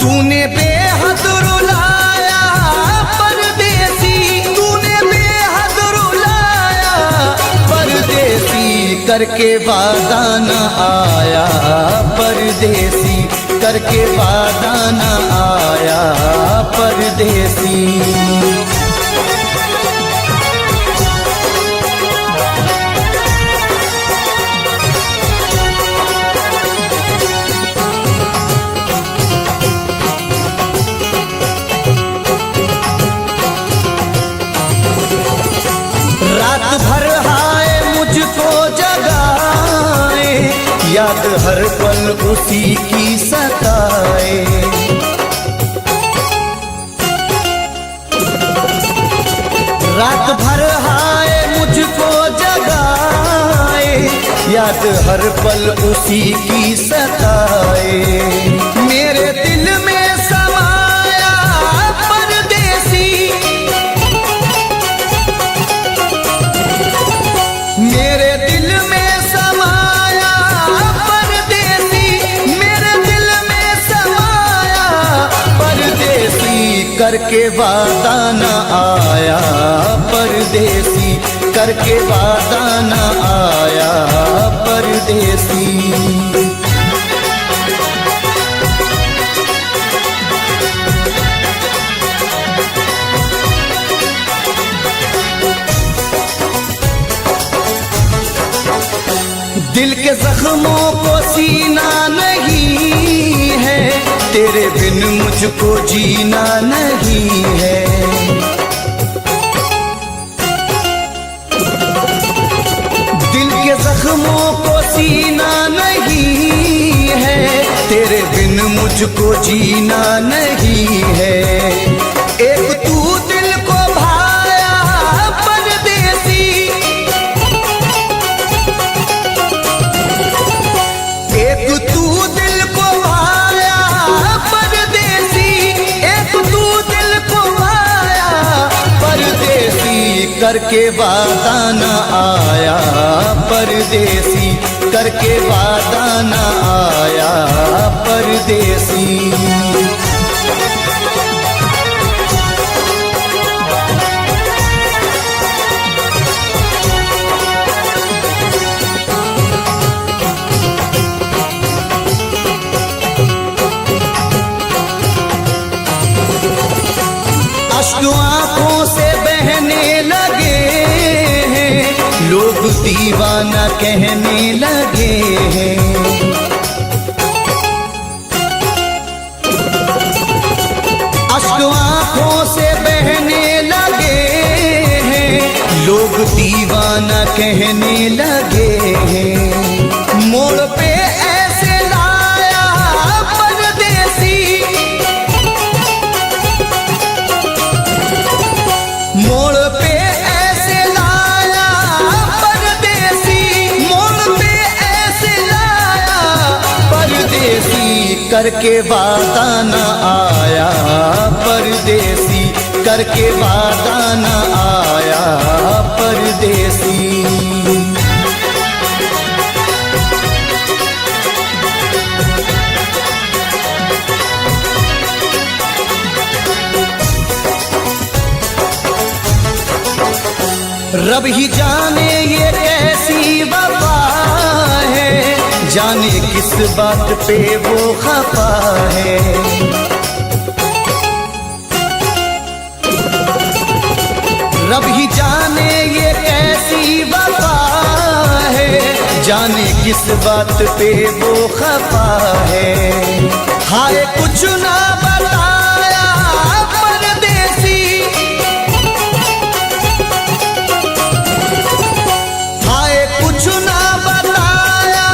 तूने बेहद रुलाया परदेसी, तूने बेहद रुलाया परदेसी, करके वादा न आया परदेसी, करके वादा न आया परदेसी। रात भर हाय मुझको जगाए, याद हर पल उसी की सताए। रात भर हाय मुझको जगाए, याद हर पल उसी की सताए। मेरे दिल में समाया परदेसी, मेरे दिल में समाया परदेसी, मेरे दिल में समाया परदेसी, करके वादा न आया परदेसी, करके वादा न आया परदेसी। दिल के जख्मों को सीना नहीं है, तेरे बिन मुझको जीना नहीं है। दिल के जख्मों को सीना नहीं है, तेरे बिन मुझको जीना नहीं है। एक तू दिल को भाया परदेसी, एक तू दिल को भाया परदेसी, एक तू दिल को भाया परदेसी, करके वादा न आया परदेसी, करके वादा न आया परदेसी। अश्क आंखों से बहने लगे हैं, लोग दीवाना कहने लगे हैं। अश्क आंखों से बहने लगे हैं, लोग दीवाना कहने लगे हैं। मोड़ पे ऐसे लाया परदेसी, मोड़ पे ऐसे लाया परदेसी, मोड़ पे ऐसे लाया परदेसी, करके वादा न आया परदेसी, करके वादा न आया परदेसी। रब ही जाने ये कैसी वफा है, जाने किस बात पे वो खफा है। रब ही जाने ये कैसी वफा है, जाने किस बात पे वो खफा है। हाय कुछ ना बताया परदेसी, कुछ ना बताया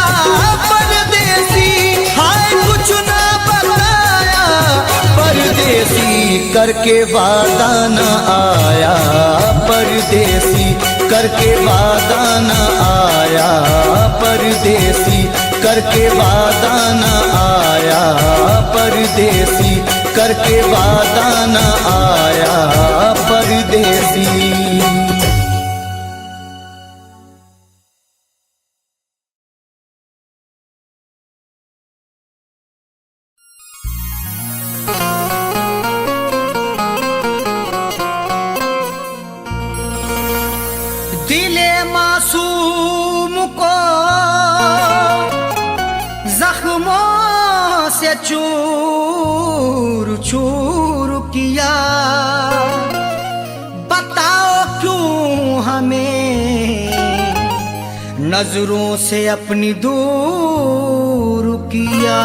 परदेसी, हाय कुछ ना बताया परदेसी, करके वादा न आया परदेसी, करके वादा न आया परदेसी, करके वादा न आया परदेसी, करके वादा न आया परदेसी। चूर चूर किया, बताओ क्यों हमें नजरों से अपनी दूर किया।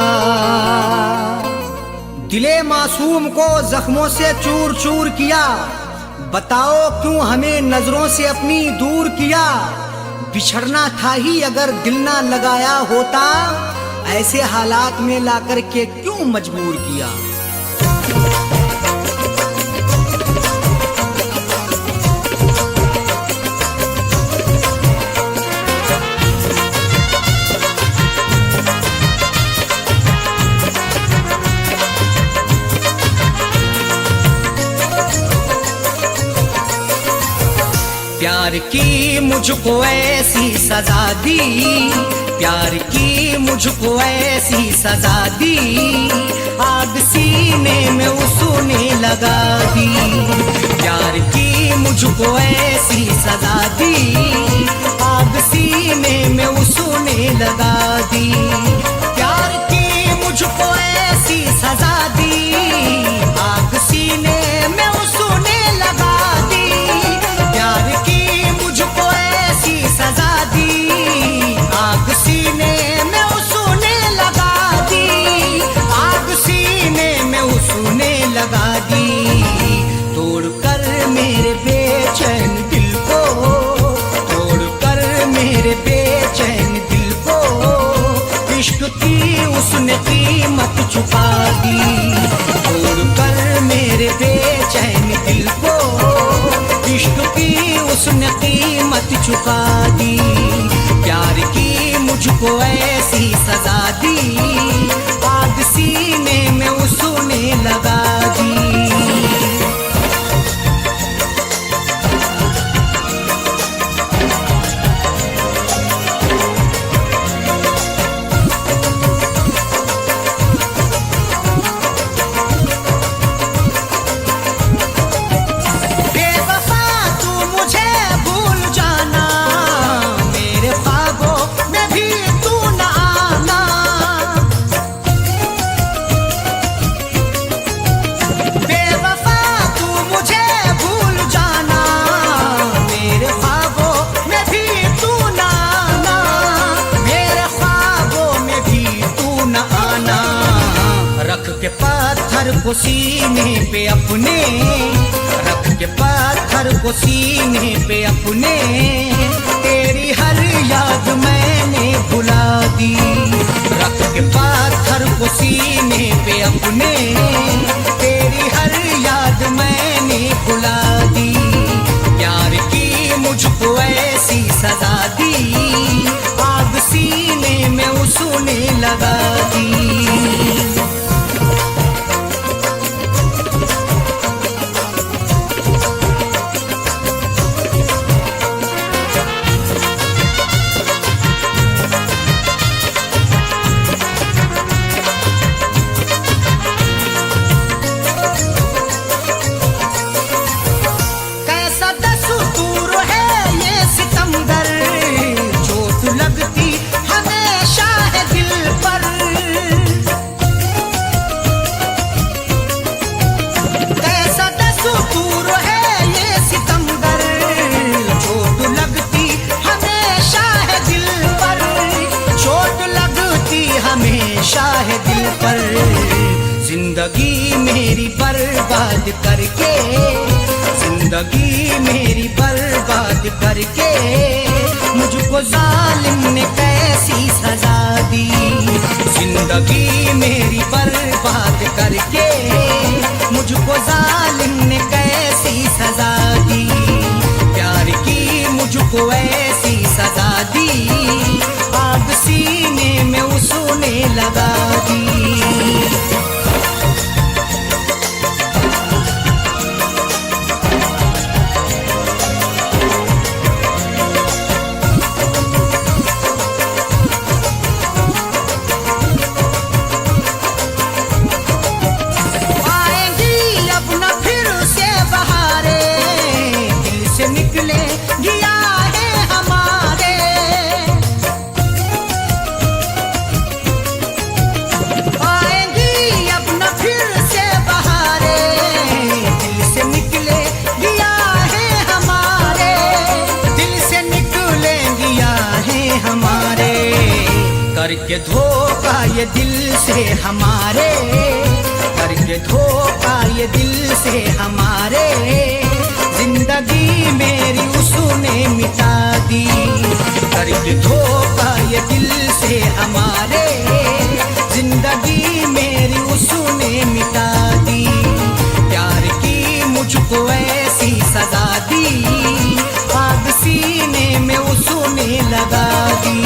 दिले मासूम को जख्मों से चूर चूर किया, बताओ क्यों हमें नजरों से अपनी दूर किया। बिछड़ना था ही अगर दिल ना लगाया होता, ऐसे हालात में लाकर के क्यों मजबूर किया। प्यार की मुझको ऐसी सजा दी, प्यार की मुझको ऐसी सजा दी, आग सीने में उसने लगा दी। प्यार की मुझको ऐसी सजा दी, आग सीने में उसने लगा दी। प्यार की मुझको ऐसी सजा दी, आग सीने में उसने लगा दी। प्यार की मुझको ऐसी सजा दी, आग सीने में उसने लगा दी। आग सीने में उसने लगा दी। तोड़कर मेरे बेचैन दिल को, तोड़कर मेरे बेचैन दिल को, इश्क की उसने कीमत चुका दी। तोड़कर मेरे बेचैन दिल को, इश्क की उसने कीमत चुका दी। प्यार की मुझको ऐसी सजा दी, आग सीने में उसने लगा दी। को सीने पे अपने, रख के पत्थर को सीने पे अपने, तेरी हर याद मैंने भुला दी। रख के पत्थर को सीने पे अपने, तेरी हर याद मैंने भुला दी। प्यार की मुझको ऐसी सजा दी, आग सीने में उसने लगा दी। जिंदगी मेरी बर्बाद करके, जिंदगी मेरी बर्बाद करके, मुझको जालिम ने कैसी सजा दी। जिंदगी मेरी बर्बाद करके, मुझको जालिम ने कैसी सजा दी। प्यार की मुझको ऐसी सजा दी, आग सीने में उसने लगा दी। ये दिल से हमारे, करके धोखा ये दिल से हमारे, जिंदगी मेरी उसने मिटा दी। करके धोखा ये दिल से हमारे, जिंदगी मेरी उसने मिटा दी। प्यार की मुझको ऐसी सजा दी, आग सीने में उसने लगा दी।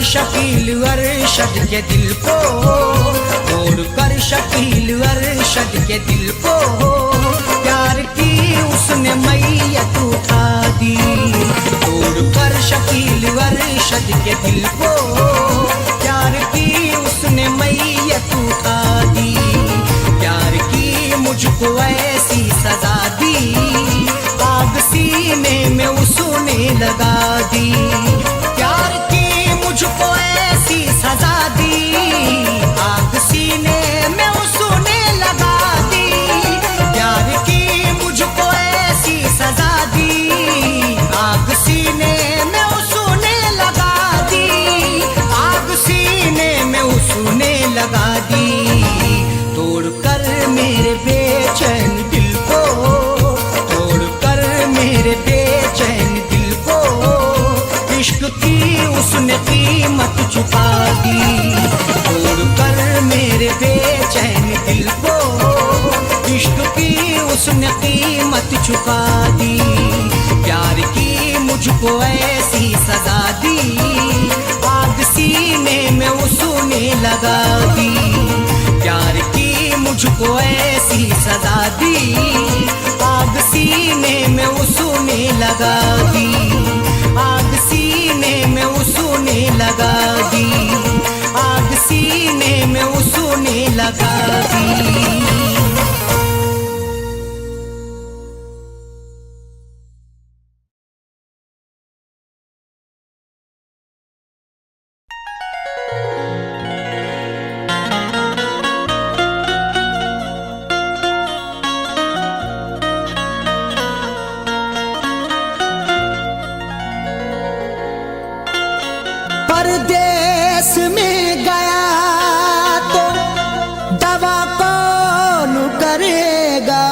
शकील अरशद के दिल को, तोड़कर शकील अरशद के दिल को, प्यार की उसने मैयत उठा दी। तोड़कर शकील अरशद के दिल को, प्यार की उसने मैयत उठा दी। प्यार की मुझको ऐसी सजा दी, आग सीने में उसने लगा दी। प्यार की मुझको ऐसी सजा दी, आग सीने में उसने लगा दी। प्यार की मुझको ऐसी सजा दी, आग सीने में उसने लगा दी। आग सीने में उसने लगा दी। तोड़कर मेरे बेचैन दिल को, तोड़कर मेरे बेचैन दिल को, इश्क की उसने कीमत चुका दी। तोड़कर मेरे बेचैन दिल को, इश्क की उसने कीमत चुका दी। प्यार की मुझको ऐसी सजा दी, आग सीने में उसने लगा दी। प्यार की मुझको ऐसी सजा दी, आग सीने में उसने लगा दी। आग सीने में उसने लगा दी। आग सीने में उसने लगा दी। परदेस में गया तो दवा कौन करेगा,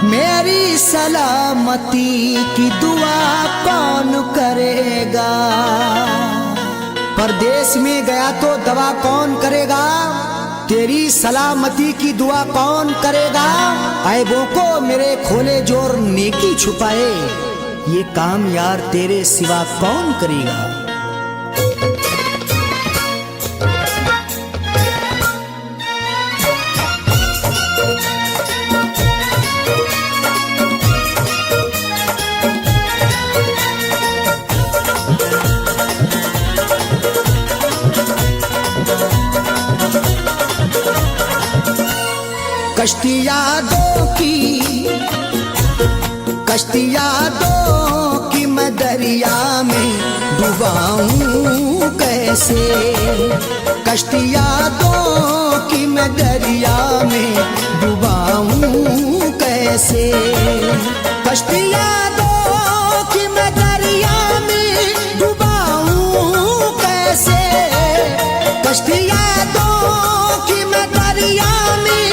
मेरी सलामती की दुआ कौन करेगा। परदेस में गया तो दवा कौन करेगा, तेरी सलामती की दुआ कौन करेगा। ऐबों को मेरे खोले जोर नेकी छुपाए, ये काम यार तेरे सिवा कौन करेगा। कश्तियाँ दो कि मैं दरिया में डुबाऊं कैसे। कश्तियाँ दो कि मैं दरिया में डुबाऊं कैसे। कश्तियाँ दो कि मैं दरिया में डुबाऊं कैसे। कश्तियाँ दो कि मैं दरिया में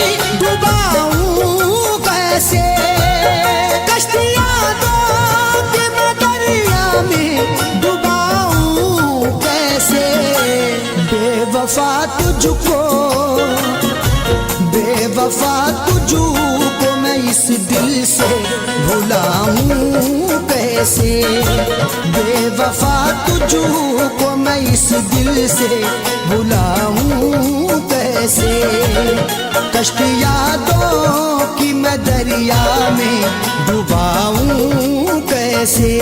डुबाऊं कैसे। कश्तियाँ दो कि मैं दरिया में डुबाऊं कैसे। बेवफा तुझको मैं इस दिल से भुलाऊं कैसे, बेवफा तुझको मैं इस दिल से भुलाऊं कैसे, कष्ट यादों की मैं दरिया में डुबाऊं कैसे।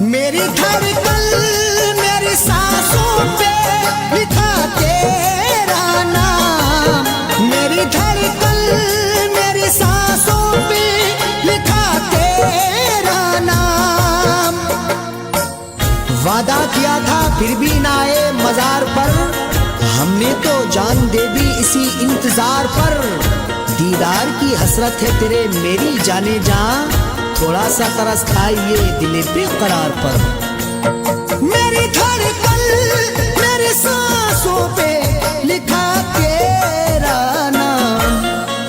मेरी धड़कन मेरी सांसों पे लिखा तेरा नाम, मेरी धड़कन मेरी सांसों पे लिखा तेरा नाम। वादा किया था फिर भी ना आए मजार पर, हमने तो जान दे दी इसी इंतजार पर। दीदार की हसरत है तेरे मेरी जाने जा, थोड़ा सा तरस खाइए दिल बेकरार पर। मेरी धड़कन मेरी सांसों पे लिखा तेरा नाम,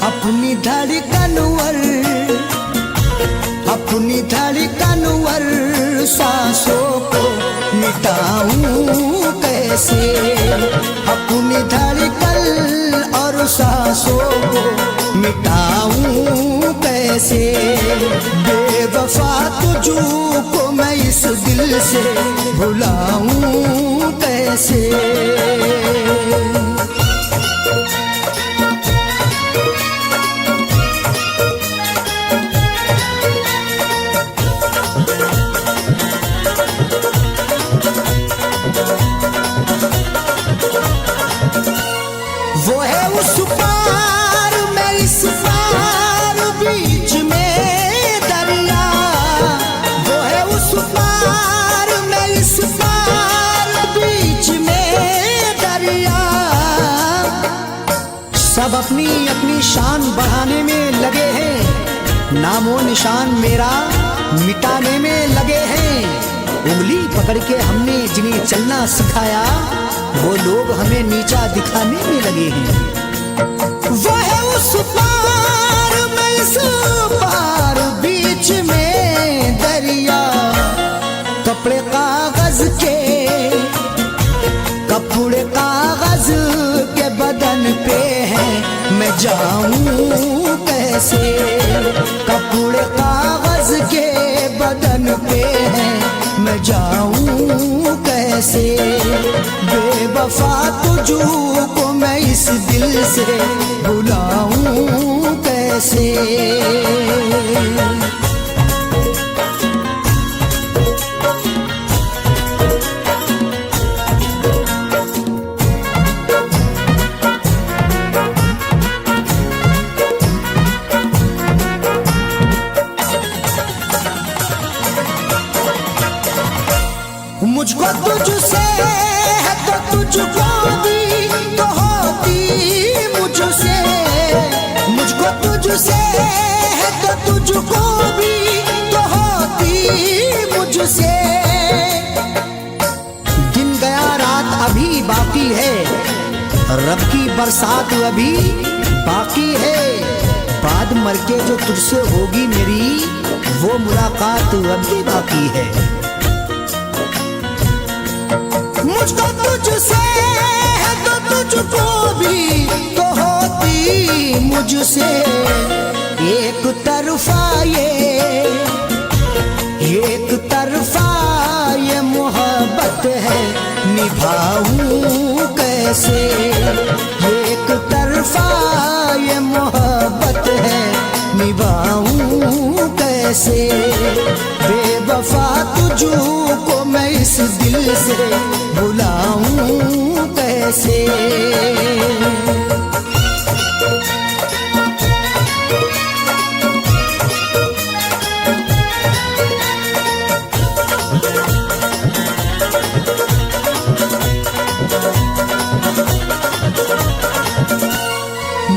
अपनी धड़कन वर सांसों को मिटाऊं कैसे, अपनी धड़कन और सांसों को मिटाऊं कैसे, बेवफा तुझको मैं इस दिल से भुलाऊं कैसे। वो है उस पार मैं इस पार बीच में दरिया, वो है उस पार मैं इस पार बीच में दरिया। सब अपनी अपनी शान बढ़ाने में लगे हैं, नामो निशान मेरा मिटाने में लगे हैं। उंगली पकड़ के हमने जिन्हें चलना सिखाया, वो लोग हमें नीचा दिखाने में लगे हैं। वो है उस पार मैं इस पार बीच में दरिया, कपड़े कागज के बदन पे है मैं जाऊं कैसे, कपड़े कागज के बदन पे है मैं जाऊं कैसे, बेवफा तुझको मैं इस दिल से भुलाऊं कैसे। मुझको तुझसे है तो तुझको भी तो होती मुझसे, मुझको तुझसे है तो तुझको भी तो होती मुझसे। दिन गया रात अभी बाकी है, रब की बरसात अभी बाकी है, बाद मर के जो तुझसे होगी मेरी वो मुलाकात अभी बाकी है। मुझको तुझसे है तो तुझको भी तो होती मुझसे, एक तरफा ये मोहब्बत है निभाऊं कैसे, एक तरफा ये मोहब्बत है निभाऊं कैसे, बेवफा तुझको मैं इस दिल से भुलाऊं कैसे।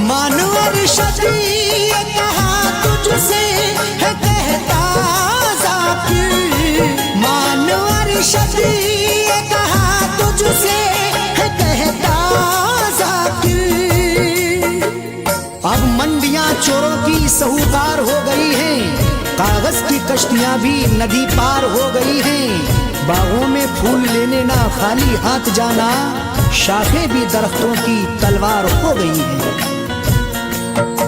मानवर शदी कहा तुझसे है कहता जाकिर, मानवर शदी कहा तुझसे है कहता चोरों की साहूकार हो गई हैं, कागज की कश्तियां भी नदी पार हो गई हैं। बागों में फूल लेने ना खाली हाथ जाना, शाखें भी दरख्तों की तलवार हो गई हैं।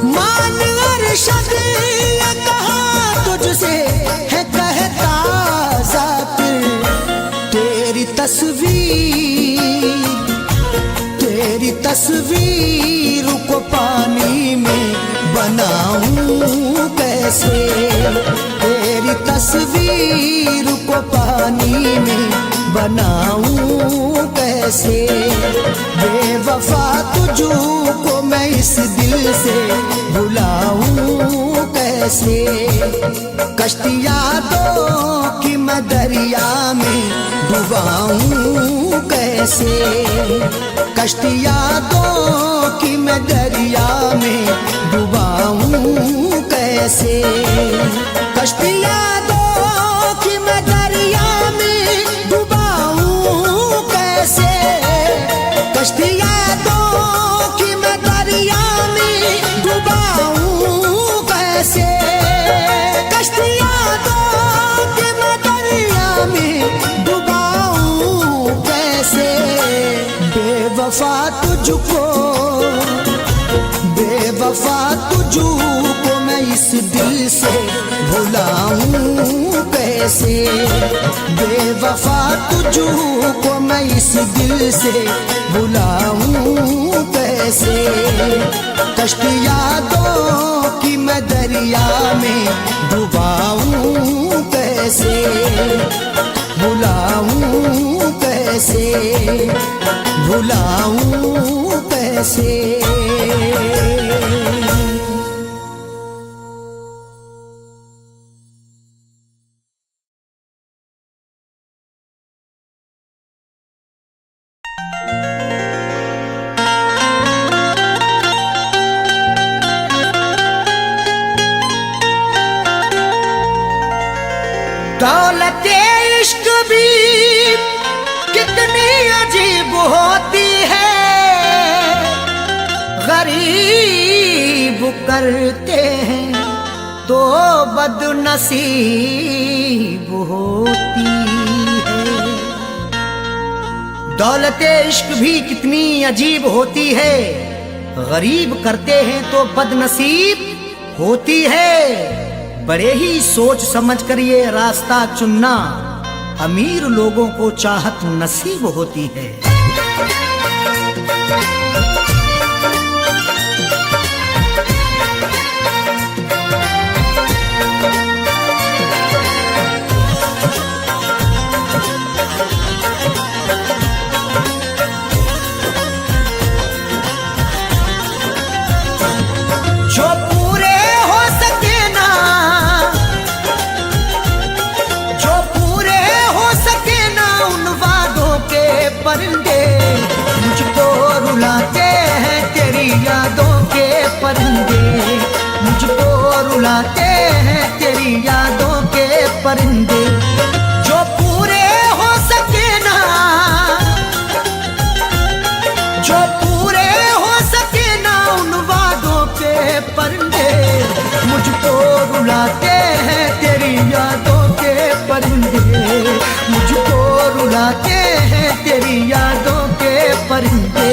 मान अरशद ये कहा तुझसे है कहता ज़ाकिर, तेरी तस्वीर को पानी में बनाऊं कैसे, तेरी तस्वीर को पानी में बनाऊं कैसे। बेवफा तुझको मैं इस दिल से भुलाऊं कैसे। कश्तियां दो कि मैं दरिया में डुबाऊं कैसे, कश्तियां दो कि मैं दरिया में डुबाऊं कैसे। कश्तियां दो कि मैं दरिया में डुबाऊं कैसे, कश्तियां दो कि मैं दरिया में डुबाऊं कैसे, कश्तियां दो कि मैं दरिया में डुबाऊं कैसे। बेवफा तुझको मैं इस दिल से भुलाऊं कैसे। बेवफा तुझको मैं इस दिल से भुलाऊं कैसे। कश्तियां दो कि मैं दरिया में डुबाऊं कैसे, भुलाऊं कैसे, भुलाऊं कैसे। दौलते इश्क भी कितनी अजीब होती है, गरीब करते हैं तो बदनसीब होती है। दौलते इश्क भी कितनी अजीब होती है, गरीब करते हैं तो बदनसीब होती है। बड़े ही सोच समझ कर ये रास्ता चुनना, अमीर लोगों को चाहत नसीब होती है। जो पूरे हो सके ना, जो पूरे हो सके ना उन वादों के परिंदे, मुझको रुलाते हैं तेरी यादों के परिंदे, मुझको रुलाते हैं तेरी यादों के परिंदे। जो पूरे हो सके ना, जो पूरे हो सके ना उन वादों के परिंदे, मुझको रुलाते हैं तेरी यादों के परिंदे, मुझको रुलाते हैं तेरी यादों के परिंदे।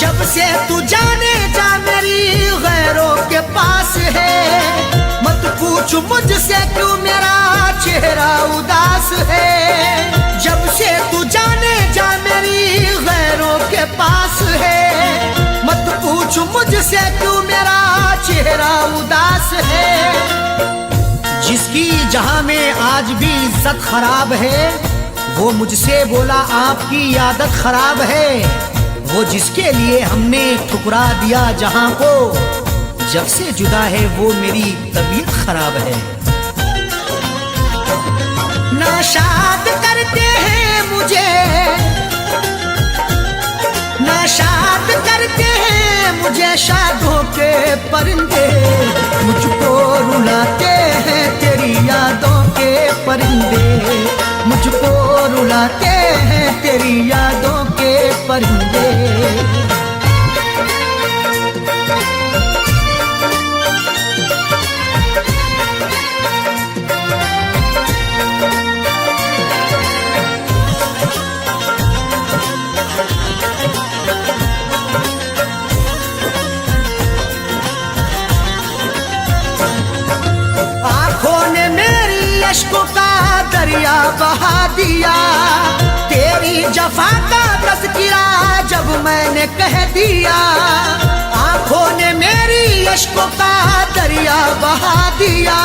जब से तू जाने जा मेरी गैरों के पास है, मत पूछ मुझसे क्यों मेरा चेहरा उदास है। जब से तू जाने जा मेरी गैरों के पास है, मत पूछ मुझसे क्यों मेरा चेहरा उदास है। जिसकी जहां में आज भी इज्जत खराब है, वो मुझसे बोला आपकी आदत खराब है। वो जिसके लिए हमने ठुकरा दिया जहां को, जब से जुदा है वो मेरी तबीयत खराब है। नाशाद करते हैं मुझे नाशाद करते हैं मुझे शादों के परिंदे, मुझको रुलाते हैं तेरी यादों के परिंदे, मुझको रुलाते हैं तेरी यादों के परिंदे। अश्कों का दरिया बहा दिया, तेरी जफा का तज़किरा जब मैंने कह दिया। आंखों ने मेरी अश्कों का दरिया बहा दिया,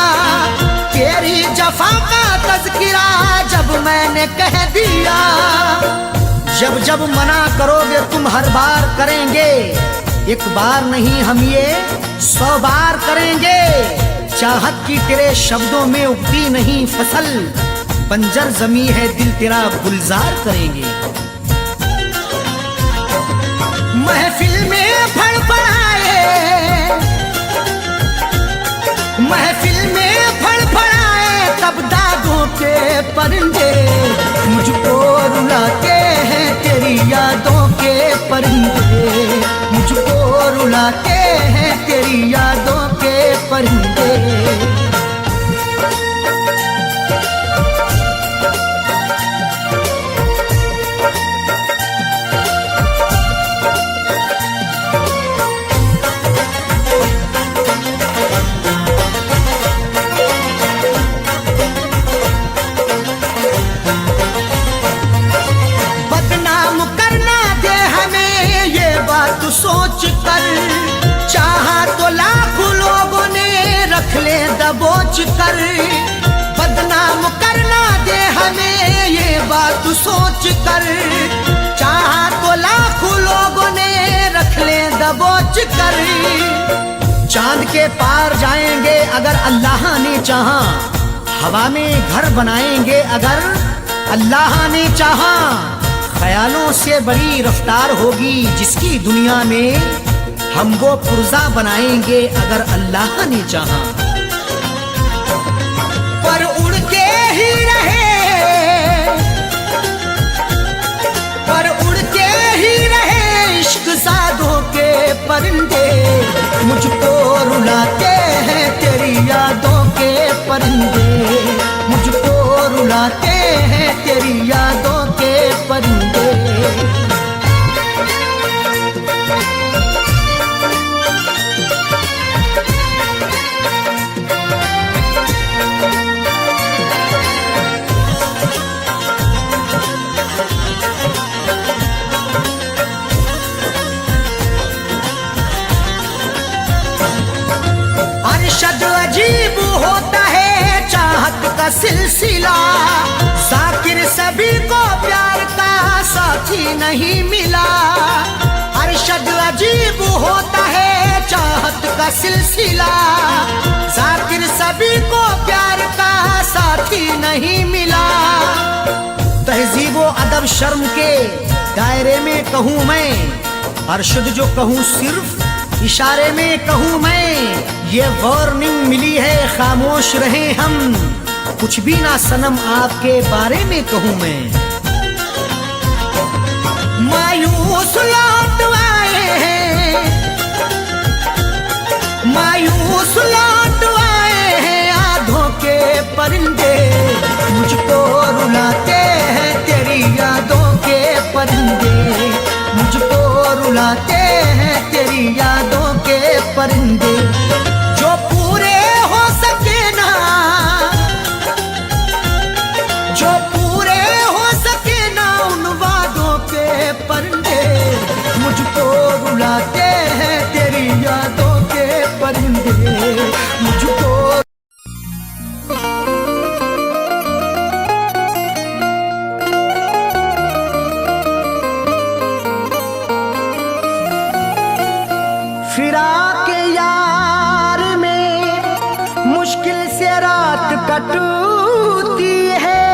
तेरी जफा का तज़किरा जब मैंने कह दिया। जब जब मना करोगे तुम हर बार करेंगे, एक बार नहीं हम ये 100 बार करेंगे। चाहत की तेरे शब्दों में उगती नहीं फसल, बंजर जमी है दिल तेरा गुलजार करेंगे। महफिल में फड़फड़ाए, महफिल में फड़फड़ाए तब दागों के परिंदे, मुझको रुलाते हैं तेरी यादों के परिंदे, मुझको रुलाते हैं तेरी यादों के परिंदे। बदनाम करना दे हमें ये बात सोच कर, चाहा तो लाखों लोगों ने रख ले दबोच कर। बदनाम करना दे हमें ये बात सोच कर, चाहा तो लाखों लोगों ने रख ले दबोच कर। चांद के पार जाएंगे अगर अल्लाह ने चाहा, हवा में घर बनाएंगे अगर अल्लाह ने चाहा। ख्यालों से बड़ी रफ्तार होगी जिसकी दुनिया में, हम वो पुर्जा बनाएंगे अगर अल्लाह ने चाहा। पर उड़ के ही रहे, पर उड़ के ही रहे इश्क सादों के परिंदे, मुझको रुलाते हैं तेरी यादों के परिंदे, मुझको रुलाते हैं तेरी यादों के परिंदे। अरशद अजीब होता है चाहत का सिलसिला, जाकिर सभी को प्यार का साथी नहीं मिला। अरशद अजीब होता है चाहत का सिलसिला, जाकिर सभी को प्यार का साथी नहीं मिला। तहजीब व अदब शर्म के दायरे में कहूँ मैं, अरशद जो कहूँ सिर्फ इशारे में कहूँ मैं। ये वार्निंग मिली है खामोश रहे हम, कुछ भी ना सनम आपके बारे में कहूँ मैं। मायूस लौट आए हैं, मायूस लौट आए हैं आधों के परिंदे, मुझको रुलाते हैं तेरी यादों के परिंदे, मुझको रुलाते हैं तेरी यादों के परिंदे। जो पूरे हो सके ना, जो पूरे हो सके ना उन वादों के परिंदे, मुझको रुलाते हैं तेरी यादों के परिंदे, मुझको। फिराक यार में मुश्किल से रात कटती है,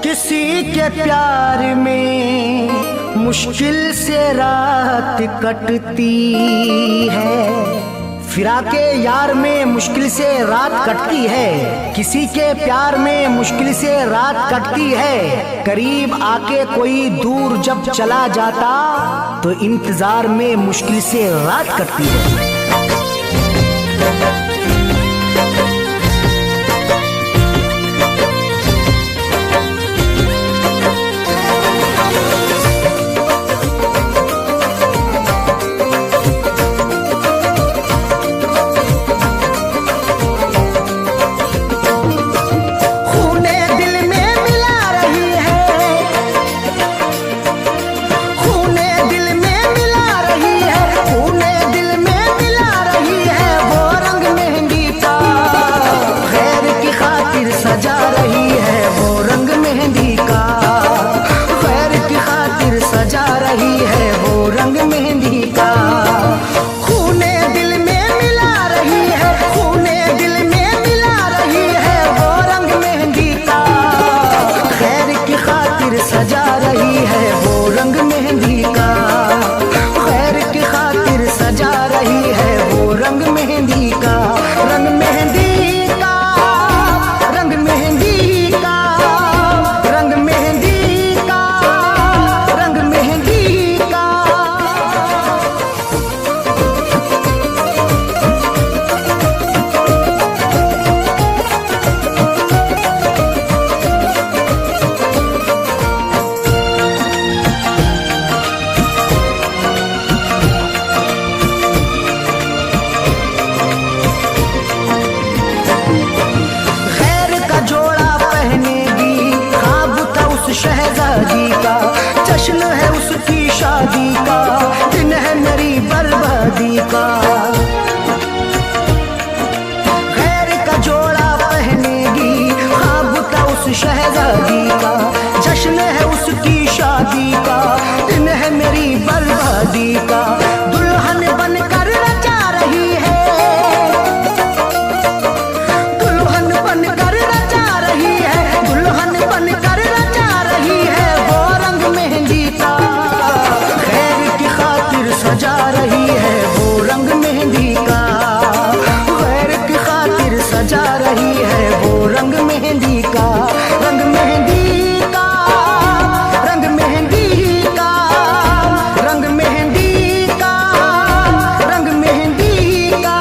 किसी के के प्यार में मुश्किल से रात कटती है। फिराके यार में मुश्किल से रात कटती है, किसी के प्यार में मुश्किल से रात कटती है। करीब आके कोई दूर जब चला जाता तो इंतजार में मुश्किल से रात कटती है। शहजादी का जश्न है, उसकी शादी का दिन है, मेरी बर्बादी का। खैर का जोड़ा पहनेगी, ख्वाब था उस शहजादी का। जश्न है उसकी शादी का, दिन है मेरी बर्बादी का। दुल्हन बनकर रचा रही है, दुल्हन बनकर रचा रही है, दुल्हन बनकर सजा रही है वो रंग मेहंदी का। गैर की खातिर सजा रही है वो रंग मेहंदी का। रंग मेहंदी का, रंग मेहंदी का, रंग मेहंदी का, रंग मेहंदी का।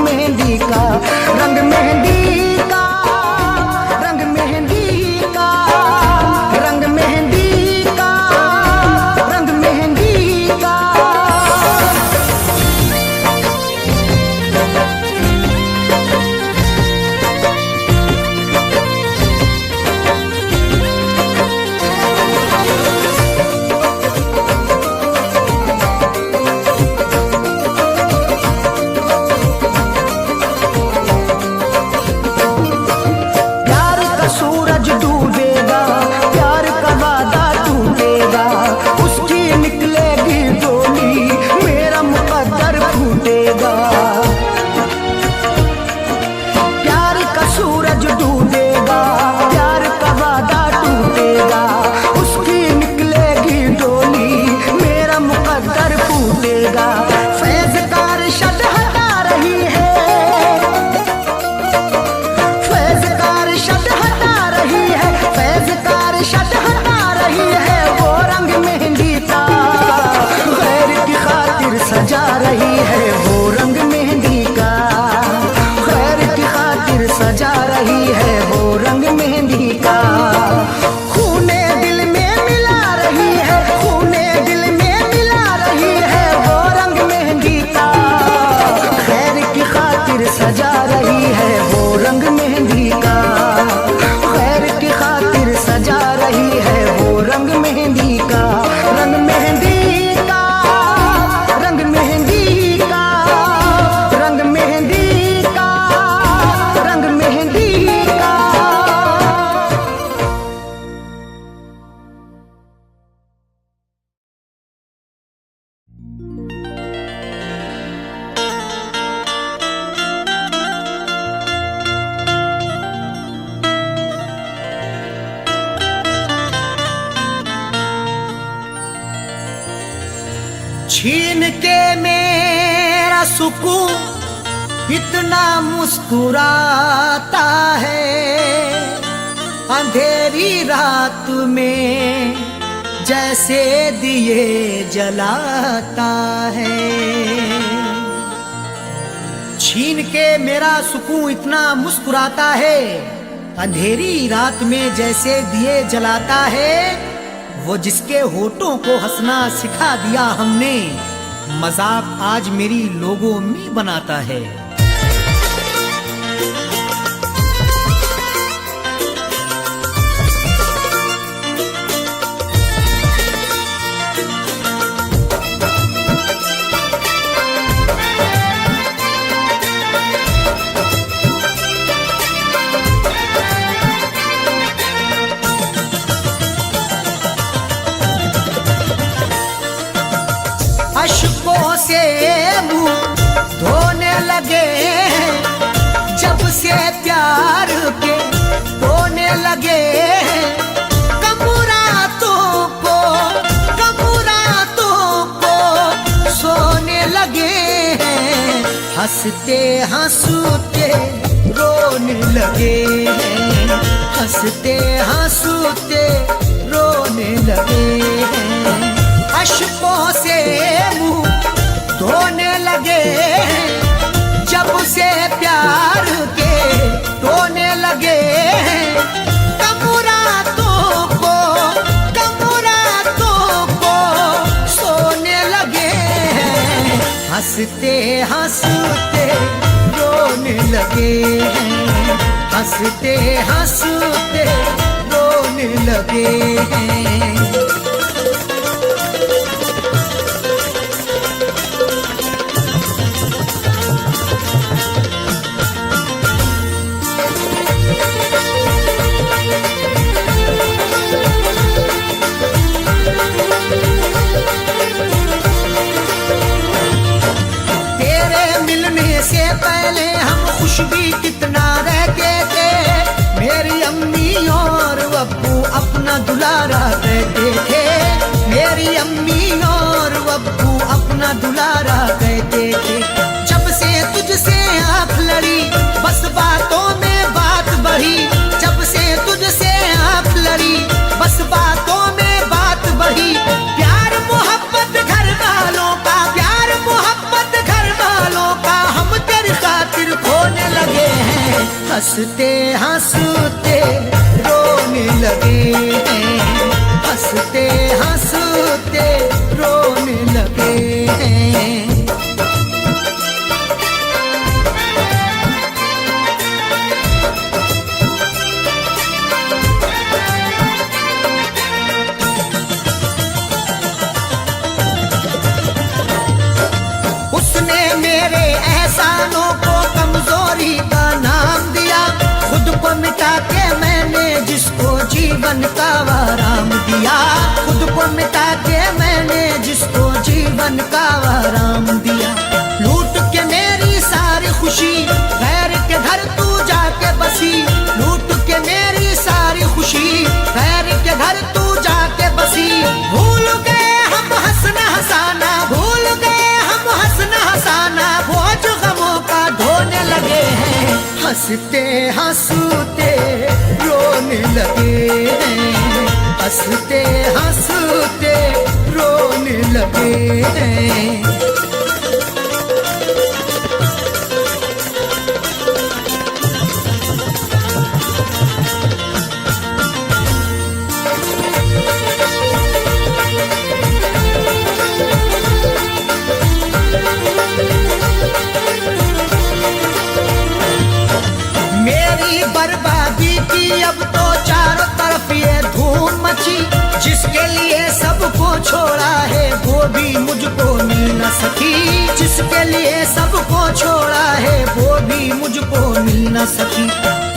मेहंदी का, रंग मेहंदी का, रंग मेहंदी का, रंग मेहंदी का, रंग मेहंदी का। प्यार का सूरज डूबेगा, प्यार का वादा टूटेगा, उसकी निकलेगी डोली, मेरा मुकद्दर फूटेगा। प्यार का सूरज डूबेगा, प्यार का वादा टूटेगा, उसकी निकलेगी डोली, मेरा मुकद्दर फूटेगा। फैज़ का अरशद हटा रही है, फैज़ का अरशद हटा रही है, फैज़ का अरशद हटा रही है, वो रंग मेहंदी का गैर की खातिर सजा रही है, वो रंग मेहंदी का गैर की खातिर सजा रही है, वो रंग मेहंदी का। खूने दिल में मिला रही है, खूने दिल में मिला रही है, वो रंग मेहंदी का खैर की खातिर सजा रही है, वो रंग मेहंदी का खैर की खातिर सजा रही है, वो रंग मेहंदी का। रंग मेहंदी का, रंग मेहंदी का, रंग मेहंदी का, रंग मेहंदी का। छीन के मेरा सुकून इतना मुस्कुराता है, अंधेरी रात में जैसे दिए जलाता है। छीन के मेरा सुकून इतना मुस्कुराता है, अंधेरी रात में जैसे दिए जलाता है। वो जिसके होठों को हंसना सिखा दिया हमने, मजाक आज मेरी लोगों में बनाता है। अश्कों से मुंह धोने लगे, जब से प्यार के होने लगे। कमुरातों को सोने लगे हैं, हंसते हंसते रोने लगे हैं, हंसते हंसते रोने लगे हैं। अश्कों से मुंह धोने लगे, जब से प्यार के धोने लगे। कमुरातों को सोने लगे, हंसते हंसते रोने लगे हैं, हंसते हंसते रोने लगे हैं। से पहले हम खुश भी कितना रहते थे, मेरी अम्मी और अब्बू अपना दुलारा कहते थे। हंसते हंसते रोने लगे हैं, हंसते हंसते रोने लगे हैं। उसने मेरे एहसानों को कमजोरी का नाम दिया, खुद को मिटा के मैंने जिसको जीवन का आराम दिया, खुद को मिटा के मैंने जिसको जीवन का आराम दिया। लूट के मेरी सारी खुशी गैर के घर तू जाके बसी, लूट के मेरी सारी खुशी गैर के घर तू जाके बसी। भूल गए हम हंसना हंसाना, भूल गए हम हंसना हंसाना, बोझ गमों का ढोने लगे हैं, हंसते हंसते रोने लगे हैं, हंसते हंसते रोने लगे हैं। बर्बादी की अब तो चारों तरफ ये धूम मची, जिसके लिए सबको छोड़ा है वो भी मुझको मिल न सकी, जिसके लिए सबको छोड़ा है वो भी मुझको मिल न सकी।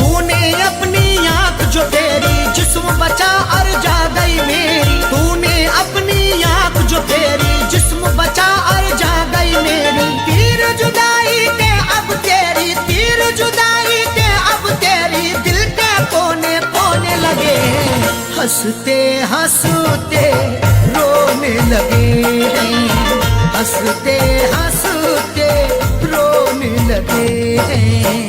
तूने अपनी आंख जो फेरी जिस्म बचा और जा गई मेरी, तूने अपनी आंख जो फेरी जिस्म बचा और जा गई मेरी। तीर जुदाई के अब तेरी, तीर जुदाई के अब तेरी, दिल के कोने कोने लगे, हंसते हंसते रोने लगे हैं, हंसते हंसते रोने लगे हैं।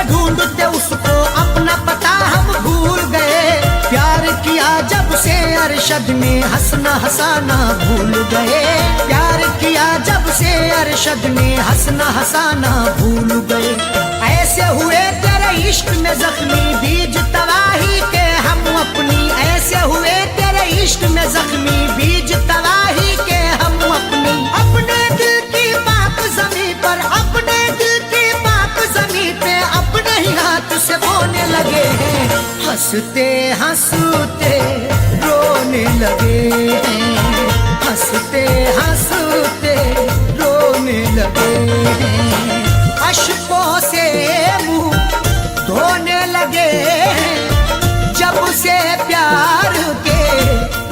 ढूंढते उसको अपना पता हम भूल गए, प्यार किया जब से अरशद में हंसना हंसाना भूल गए, प्यार किया जब से अरशद में हंसना हंसाना भूल गए। ऐसे हुए तेरे इश्क में जख्मी बीज तबाही के हम अपनी, ऐसे हुए तेरे इश्क में जख्मी बीज तबाही के हम अपनी। अपने दिल की पाक ज़मीं पर, अपने दिल की पाक ज़मीं पे अपने ही हाथ से बोने लगे हैं, हंसते हंसते रोने लगे हैं, हंसते हंसते रोने लगे हैं। अश्कों से मुंह धोने लगे हैं, जब से प्यार के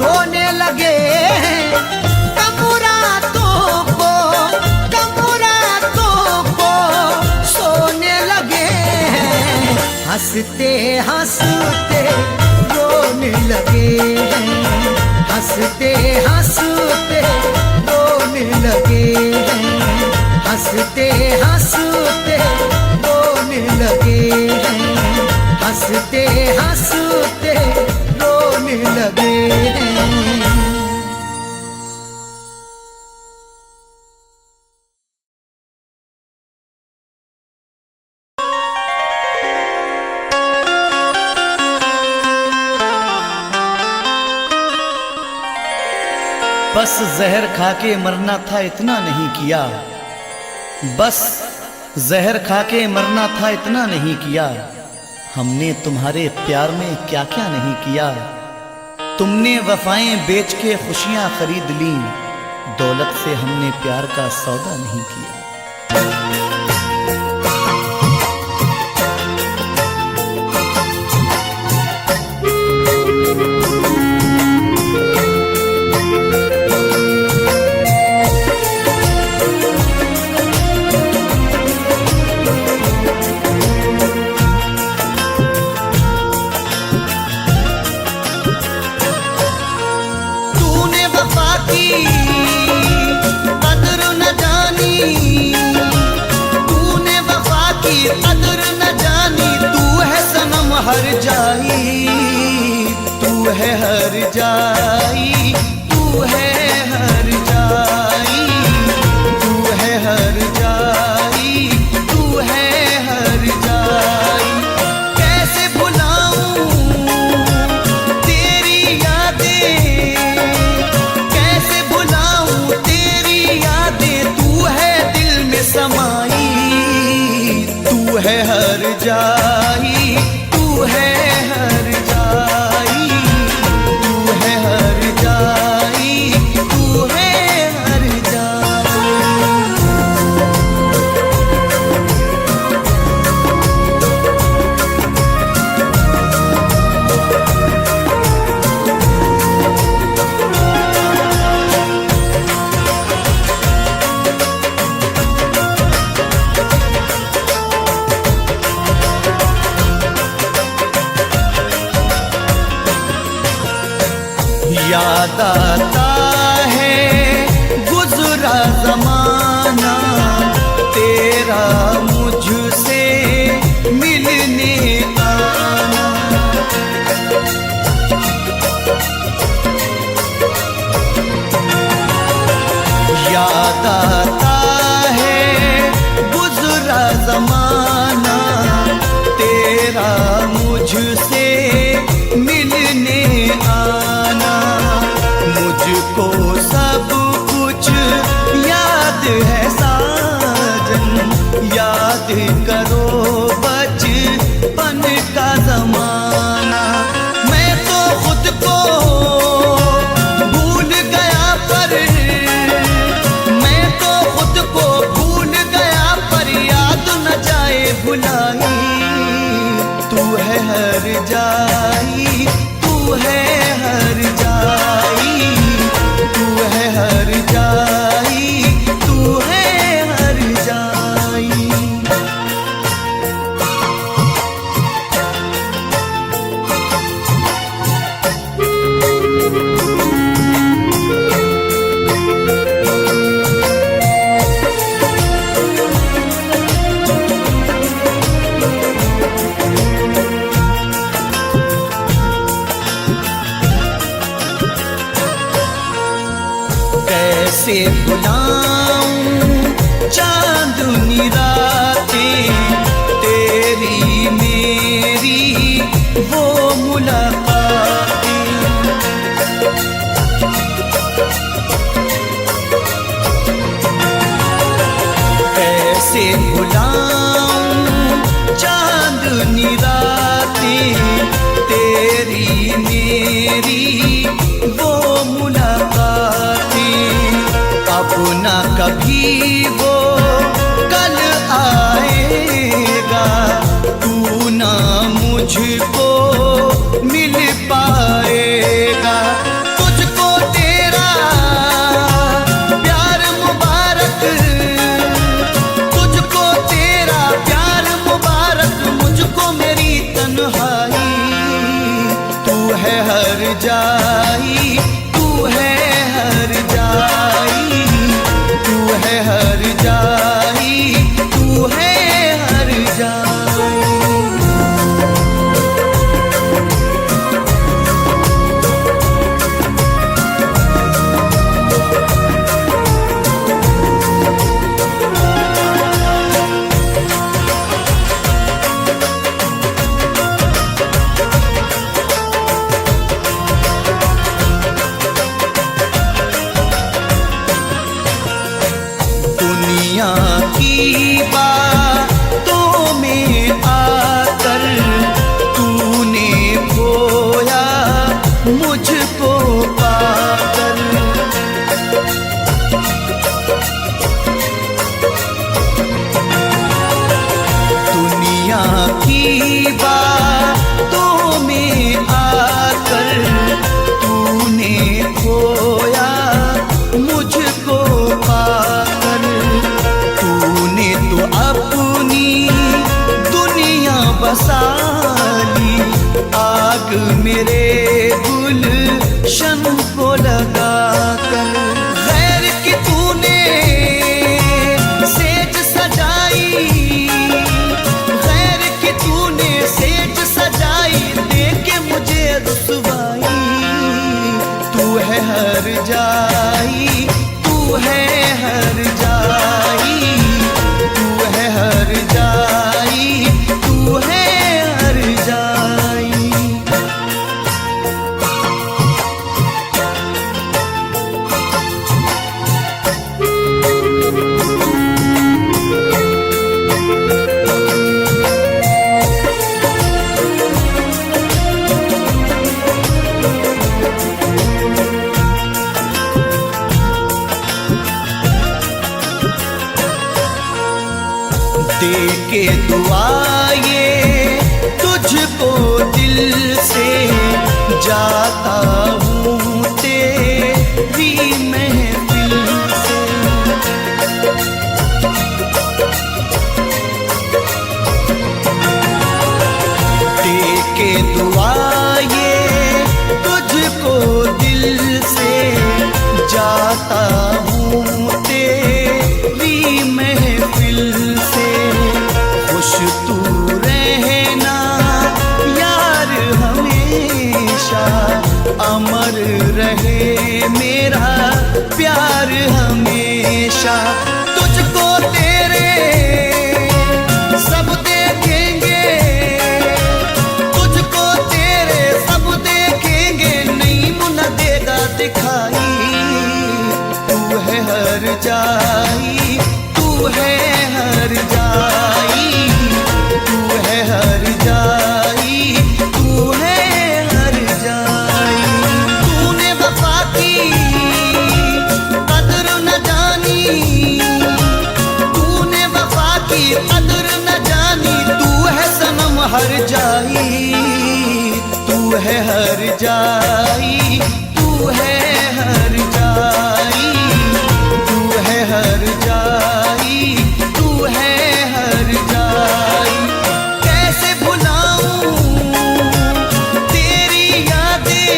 रोने लगे हैं। कमुरातों को सोने लगे हैं, हंसते हंसते रोने लगे हैं, हंसते हंसते रोने लगे हैं, हंसते हंसते रोने लगे हैं, हंसते हंसते रोने लगे हैं। बस जहर खा के मरना था इतना नहीं किया, बस जहर खा के मरना था इतना नहीं किया। हमने तुम्हारे प्यार में क्या क्या नहीं किया। तुमने वफाएं बेच के खुशियां खरीद ली, दौलत से हमने प्यार का सौदा नहीं किया। कदर न जानी हर जाई, तू है हर जाई, तू है हर जाई, तू है हर जाई, तू है हर जाई। कैसे भुलाऊं तेरी यादें, कैसे भुलाऊं तेरी यादें, तू है दिल में समाई, तू है हर जाई, तू है हर जाई, तू है हर जाई, तू है हर जाई। याद आता है गुजरा जमाना, तेरा मुझसे मिलने आना। याद आता है गुजरा जमाना, तेरा मुझसे मिलने आना। मुझको सब कुछ याद है साजन, याद करो बचपन का जमाना। मैं तो खुद को भूल गया पर, मैं तो खुद को भूल गया पर याद न जाए भुलाई, तू है हर जाई, तू है हर जाई, तू है हर जाई, तू है हर जाई। कैसे भुलाऊं चांदनी रातें, तेरी मेरी वो मुलाकातें। कैसे भुलाऊं चांदनी रातें, तेरी मेरी वो मुलाकातें। अब ना कभी वो कल आएगा, तू ना मुझको मिल पाएगा। तुझको तेरा प्यार मुबारक, तुझको तेरा प्यार मुबारक, मुझको मेरी तन्हाई। तू है हर जाई, तू है हर जाई, तू है हर जाई, तू है हर जाई। दुनिया की बातों में आकर तूने खोया मुझको पाकर। दुनिया की बातों में आकर तूने खोया मुझको पाकर। तूने तो अपनी दुनिया बसा ली, आग मेरे गुलशन को लगा कर। गैर की तूने सेज सजाई, गैर की तूने सेज दुआ ये तुझको दिल से जाता हूँ तेरी महफिल से। के दुआ ये तुझको दिल से जाता हूँ तेरी महफिल से। खुश तू रहना यार हमेशा, अमर रहे मेरा प्यार हमेशा। तुझको तेरे सब देखेंगे, तुझको तेरे सब देखेंगे, नहीं मुना देगा दिखाई। तू है हर जाई, तू है हर जाई, तू है हर जाई, तू है हर जाई। तूने वफा की कदर न जानी, तूने वफा की कदर न जानी, तू है सनम हर जाई, तू है हर जाई, तू है हर जाई, तू है हर जाई, तू है हर जाई। कैसे भुलाऊं तेरी यादें,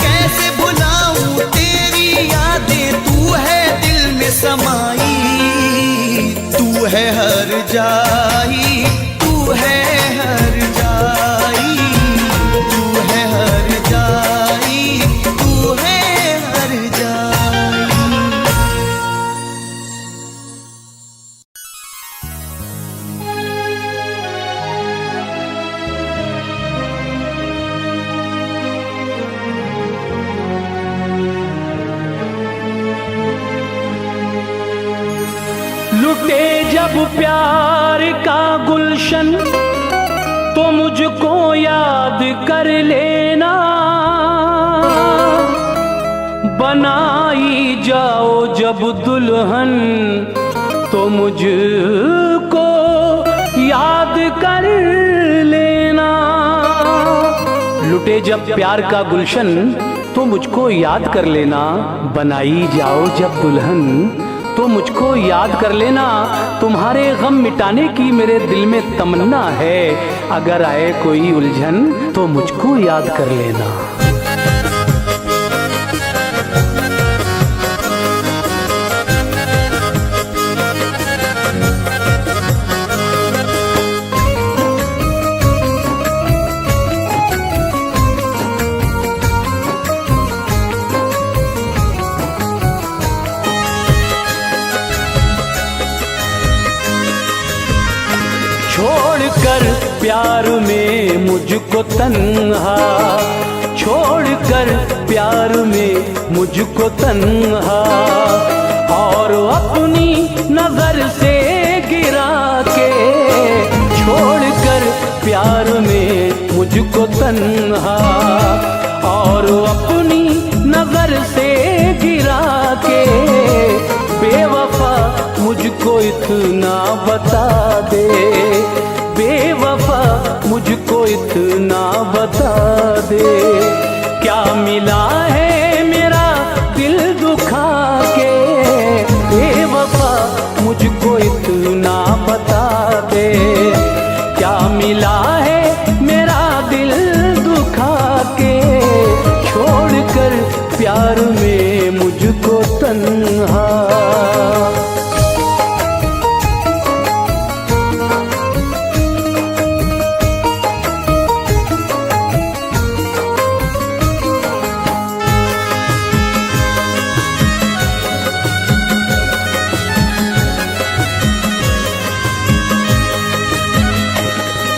कैसे भुलाऊं तेरी यादें, तू है दिल में समाई। तू है हर जाई, तू है हर जाई, तू है हर जाई, तू है हर जाई। लुटे जब प्यार का गुलशन तो मुझको याद कर लेना, बनाई जाओ जब दुल्हन तो मुझको याद कर लेना। लुटे जब प्यार का गुलशन तो मुझको याद कर लेना, बनाई जाओ जब दुल्हन तो मुझको याद कर लेना। तुम्हारे गम मिटाने की मेरे दिल में तमन्ना है, अगर आए कोई उलझन तो मुझको याद कर लेना। छोड़कर प्यार में मुझको तन्हा, छोड़कर प्यार में मुझको तन्हा, और अपनी नजर से गिरा के, छोड़कर प्यार में मुझको तन्हा, और अपनी नजर से गिरा के, बेवफा मुझको इतना बता दे, बेवफा मुझको इतना बता दे, क्या मिला है मेरा दिल दुखा के, बेवफा मुझको इतना बता दे, क्या मिला है मेरा दिल दुखा के, छोड़कर प्यार में मुझको तन्हा।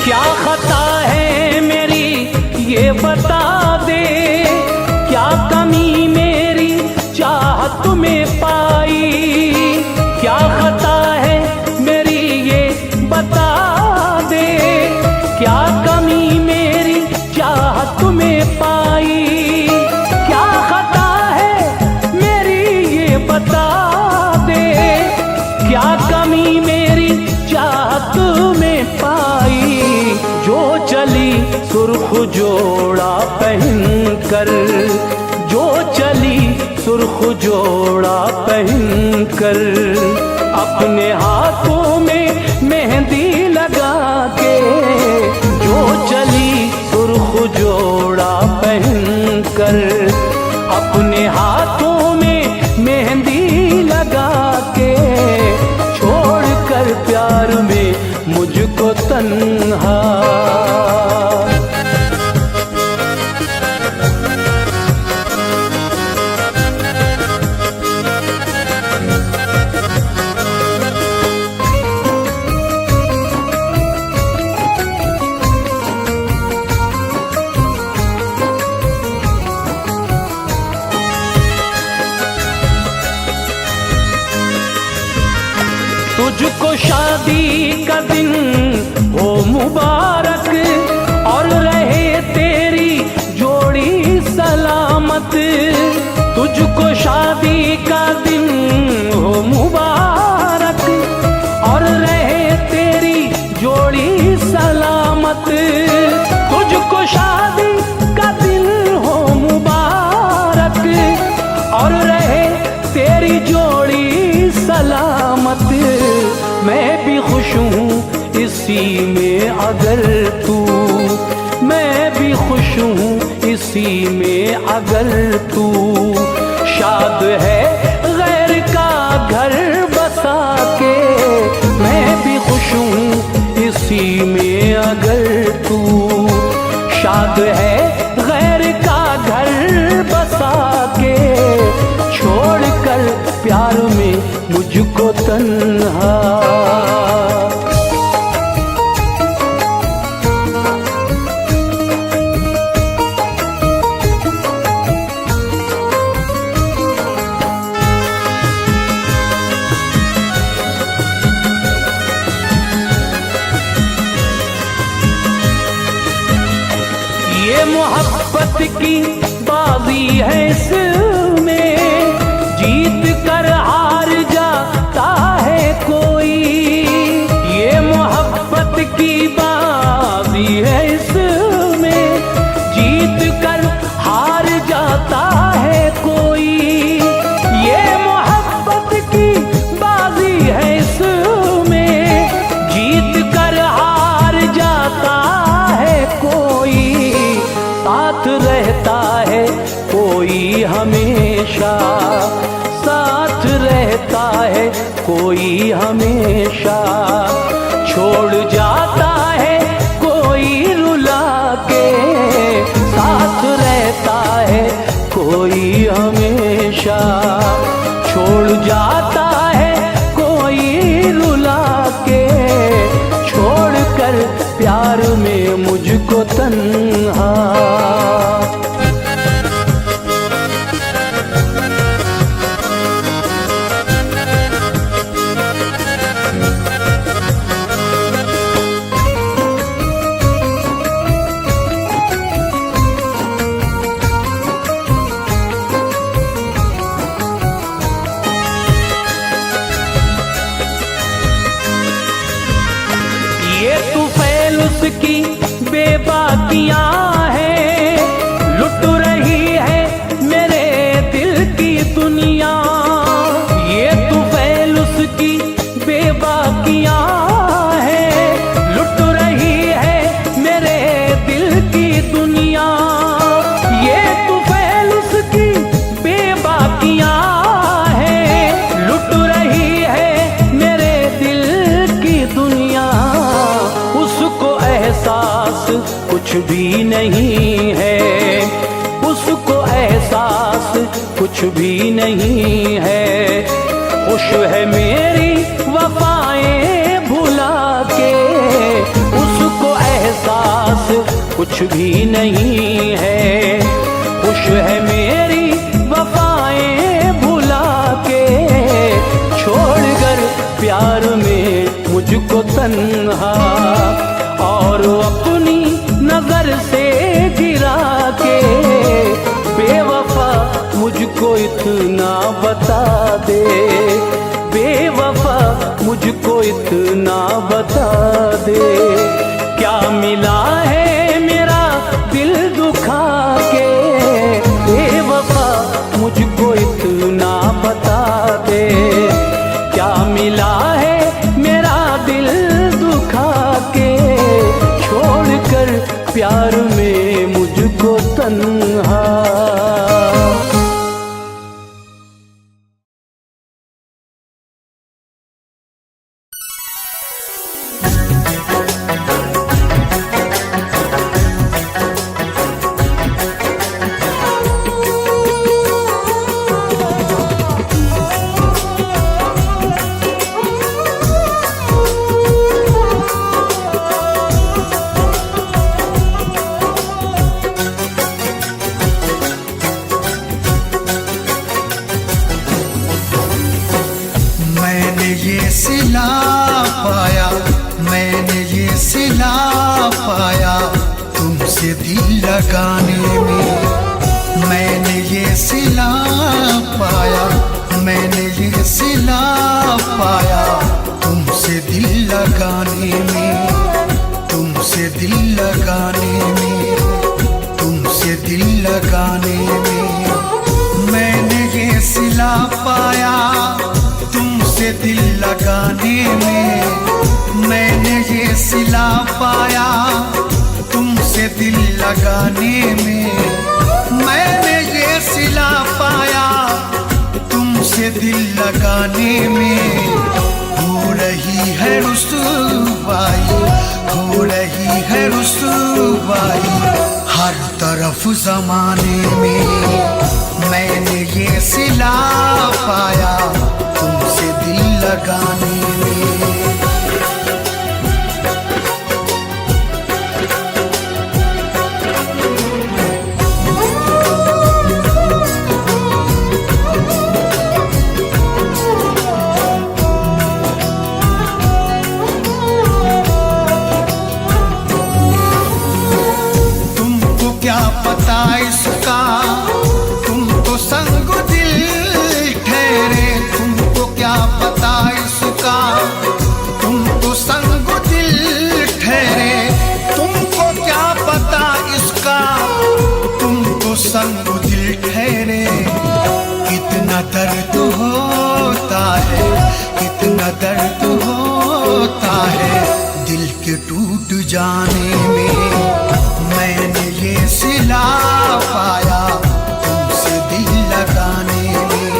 क्या खता है मेरी ये बता दे, क्या कमी मेरी चाहत में पाई, क्या खता है मेरी ये बता दे, क्या कमी मेरी चाहत में पाई, क्या खता है मेरी ये बता दे, क्या कमी मेरी चाहत कर, जो चली सुर्ख जोड़ा पहन कर, अपने हाथों में मेहंदी लगा के, जो चली सुर्ख जोड़ा पहन कर, अपने हाथों में मेहंदी लगा के, छोड़ कर प्यार में मुझको तन्हा। तुझको शादी का दिन हो मुबारक, और रहे तेरी जोड़ी सलामत। तुझको शादी का दिन हो मुबारक, और रहे तेरी जोड़ी सलामत। तुझको शादी का दिन हो मुबारक, और रहे तेरी जोड़ी सलामत। मैं भी खुश हूँ इसी में अगर तू, मैं भी खुश हूँ इसी में अगर तू, शाद है गैर का घर बसा के। मैं भी खुश हूँ इसी में अगर तू, शाद है गैर का घर बसा के, छोड़ कर प्यार में मुझको तन्हा। ये मोहब्बत की बाजी है इसमें, जीत कर हार जाता है कोई। ये मोहब्बत की बाजी है इसमें, जीत कर हार जाता है कोई। ये मोहब्बत की बाजी है इसमें, जीत कर हार जाता है कोई। साथ रहता है कोई हमेशा, साथ रहता है कोई हमेशा, छोड़ जाता है कोई रुला के। साथ रहता है कोई हमेशा, छोड़ जाता है कोई रुला के, छोड़ कर प्यार में मुझको तन्हा। ये तूफैल उसकी बेबाकियां हैं, लुट रही है मेरे दिल की दुनिया। ये तूफैल उसकी बेबाकियां हैं, लुट रही है मेरे दिल की दुनिया। ये तूफैल उसकी बेबाकियां हैं, लुट रही है मेरे दिल की दुनिया। उसको एहसास कुछ भी नहीं है, उसको एहसास कुछ भी नहीं है। खुश है मेरी वफाएं भुला के, उसको एहसास कुछ भी नहीं है। खुश है मेरी वफाएं भुला के, छोड़ कर प्यार में मुझको तन्हा, और अपनी नजर से गिरा के। बेवफा मुझको इतना बता दे, बेवफा मुझको इतना बता दे, क्या मिला है मेरा दिल दुखा के। इतना बता दे, क्या मिला है मेरा दिल दुखा के, छोड़कर प्यार में मुझको तन्हा। मैंने ये सिला पाया, मैंने ये सिला पाया तुमसे दिल लगाने में। मैंने ये सिला पाया, मैंने ये सिला पाया तुमसे दिल लगाने में, तुमसे दिल लगाने में, तुमसे दिल लगाने में। मैंने ये सिला पाया तुमसे दिल लगाने में। मैंने ये सिला पाया तुमसे दिल लगाने में। मैंने ये सिला पाया तुमसे दिल लगाने में। हो रही है रुसवाई, हो रही है रुसवाई हर तरफ ज़माने में। मैंने ये सिला पाया तुमसे दिल लगाने में। तुमको क्या पता इसका, तुम तो संग दिल ठहरे। तुमको क्या पता इसका, तुम तो संग दिल ठहरे। तुमको क्या पता इसका, तुम तो संग दिल ठहरे। कितना दर्द होता है, कितना दर्द होता है दिल के टूट जाने में। मैंने ये सिला पाया तुमसे दिल लगाने में।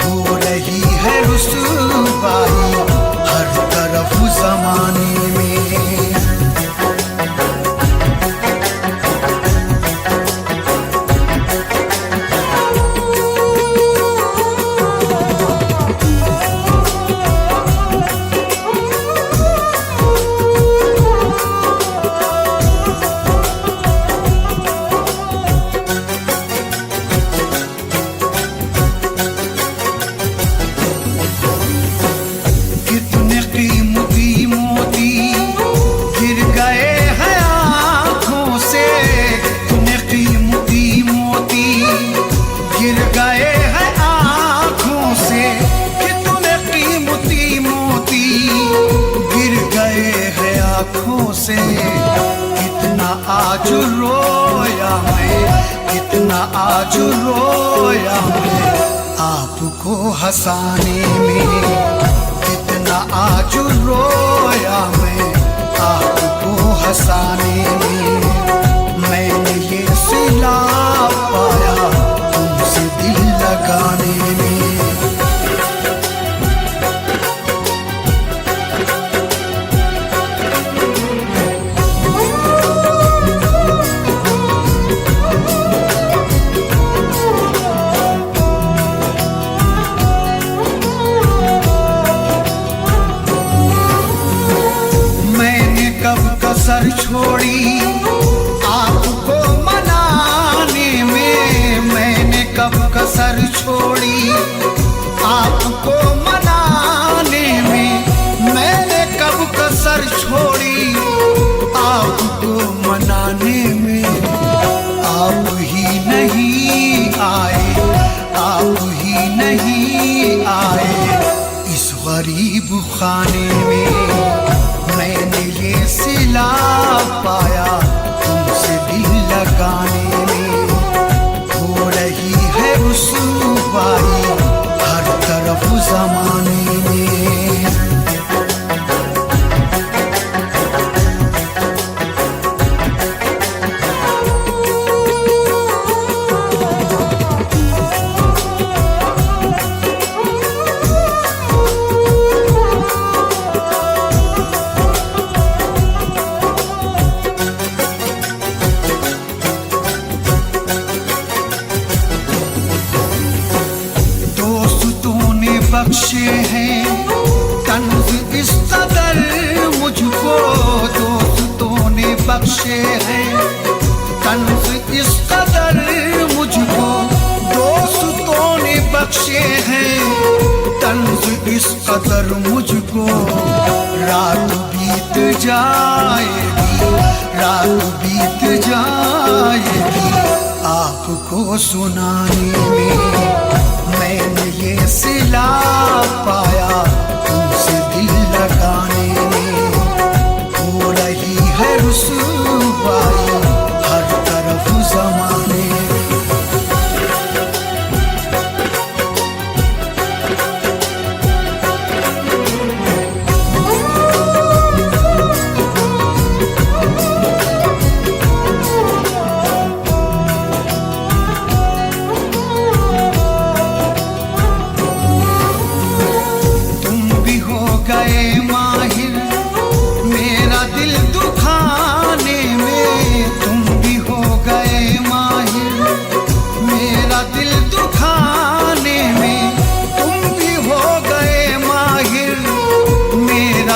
हो रही है रुसवाई हर तरफ ज़माने में। कितने कीमती मोती गिर गए हैं आँखों से। कितने कीमती मोती गिर गए हैं आँखों से। कितने कीमती मोती गिर गए हैं आँखों से। कितना आज रोया मैं, कितना आज रोया मैं आपको हंसाने में। कितना आज रोया मैं आपको हंसाने में। मैंने ये सिला पाया तुमसे दिल लगाने में। मैंने कब कसर छोड़ी आपको मनाने में। मैंने कब कसर छोड़ी आपको मनाने में। मैंने कब कसर छोड़ी आपको मनाने में। आप ही नहीं आए, आप ही नहीं आए इस गरीब खाने में। मैंने ये सिला पाया कदर मुझको, रात बीत जाएगी, रात बीत जाएगी आपको सुनाने में। मैंने ये सिला पाया तुमसे दिल लगाने में, हो रही है रुसवाई हर तरफ ज़माने में।